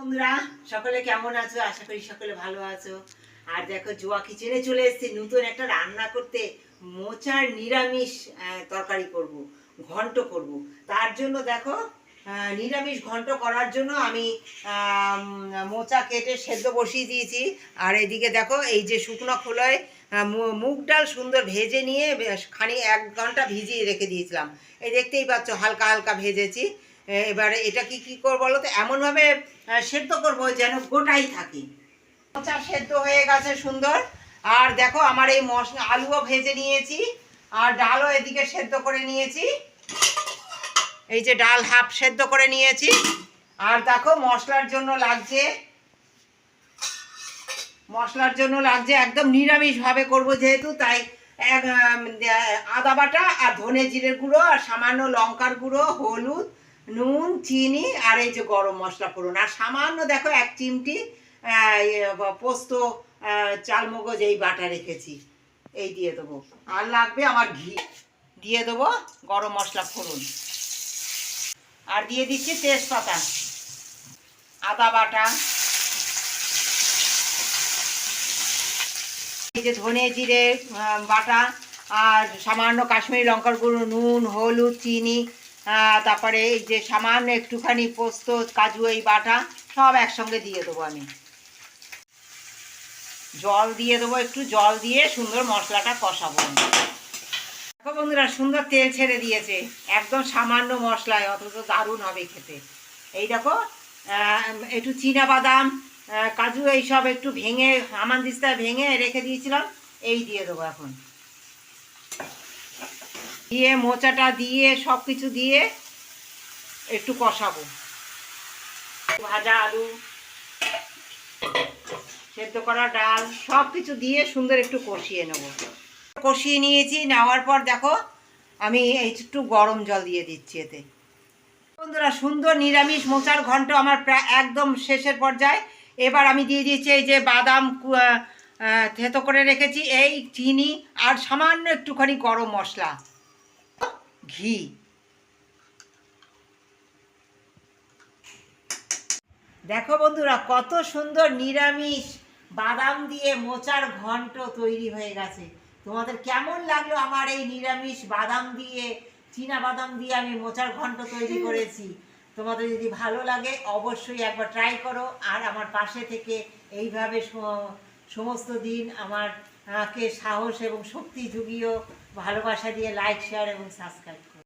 বন্ধুরা সকলে কেমন আছো? আশা করি সকলে ভালো আছো। আর দেখো জোয়া কিচেনে চলে এসেছি নতুন একটা রান্না করতে। মোচার নিরামিষ তরকারি করব, ঘন্ট করব। তার জন্য দেখো নিরামিষ ঘন্ট করার জন্য আমি মোচা কেটে সেদ্ধ বসিয়ে দিয়েছি। আর এদিকে দেখো এই যে শুকনো খোলায় মুগ ডাল সুন্দর ভেজে নিয়ে খানি 1 ঘন্টা ভিজিয়ে রেখে দিয়েছিলাম। এই দেখতেই পাচ্ছ হালকা হালকা ভেজেছি। এবারে এটা কি করবো বলো তো, এমনভাবে সেদ্ধ করবো যেন গোটাই থাকে। মোচা সেদ্ধ হয়ে গেছে সুন্দর। আর দেখো আমার এই মশলা আলুও ভেজে নিয়েছি, আর ডালও এদিকে সেদ্ধ করে নিয়েছি। এই যে ডাল হাফ সেদ্ধ করে নিয়েছি। আর দেখো মশলার জন্য লাগছে একদম নিরামিষভাবে করবো যেহেতু, তাই আদা বাটা আর ধনে জিরের গুঁড়ো আর সামান্য লঙ্কার গুঁড়ো, হলুদ, নুন, চিনি আর এই যে গরম মশলা ফোড়ন, আর সামান্য দেখো 1 চিমটি পোস্ত চালমগজ এই বাটা রেখেছি, এই দিয়ে দেবো। আর লাগবে আমার ঘি, দিয়ে দেবো গরম মশলা ফোড়ন, আর দিয়ে দিচ্ছি তেজপাতা, আদা বাটা, এই যে ধনে জিরে বাটা, আর সামান্য কাশ্মীরি লঙ্কার গুঁড়ো, নুন, হলুদ, চিনি, তারপরে এই যে সামান্য একটুখানি পোস্ত কাজু এই বাটা সব একসঙ্গে দিয়ে দেবো। আমি জল দিয়ে দেবো, একটু জল দিয়ে সুন্দর মশলাটা কষাবো। দেখো বন্ধুরা সুন্দর তেল ছেড়ে দিয়েছে, একদম সামান্য মশলায়, অথচ দারুণ হবে খেতে। এই দেখো একটু চীনা বাদাম, কাজু এইসব একটু ভেঙে হামানদিস্তায় ভেঙে রেখে দিয়েছিলাম, এই দিয়ে দেবো এখন। দিয়ে মোচাটা দিয়ে সব কিছু দিয়ে একটু কষাবো। ভাজা আলু, সেদ্ধ করা ডাল সব কিছু দিয়ে সুন্দর একটু কষিয়ে নেব। কষিয়ে নিয়েছি, নেওয়ার পর দেখো আমি একটু গরম জল দিয়ে দিচ্ছি এতে। বন্ধুরা সুন্দর নিরামিষ মোচার ঘন্ট আমার প্রায় একদম শেষের পর্যায়ে। এবার আমি দিয়ে দিয়েছি এই যে বাদাম থেতো করে রেখেছি, এই চিনি আর সামান্য একটুখানি গরম মশলা, ঘি। দেখো বন্ধুরা কত সুন্দর নিরামিষ বাদাম দিয়ে মোচার ঘন্ট তৈরি হয়ে গেছে। তোমাদের কেমন লাগলো আমার এই নিরামিষ বাদাম দিয়ে, চীনা বাদাম দিয়ে আমি মোচার ঘন্ট তৈরি করেছি? তোমাদের যদি ভালো লাগে অবশ্যই একবার ট্রাই করো, আর আমার পাশে থেকে এইভাবে সমস্ত দিন আমাকে সাহস এবং শক্তি জুগিয়েও ভালোবাসা দিয়ে লাইক, শেয়ার এবং সাবস্ক্রাইব।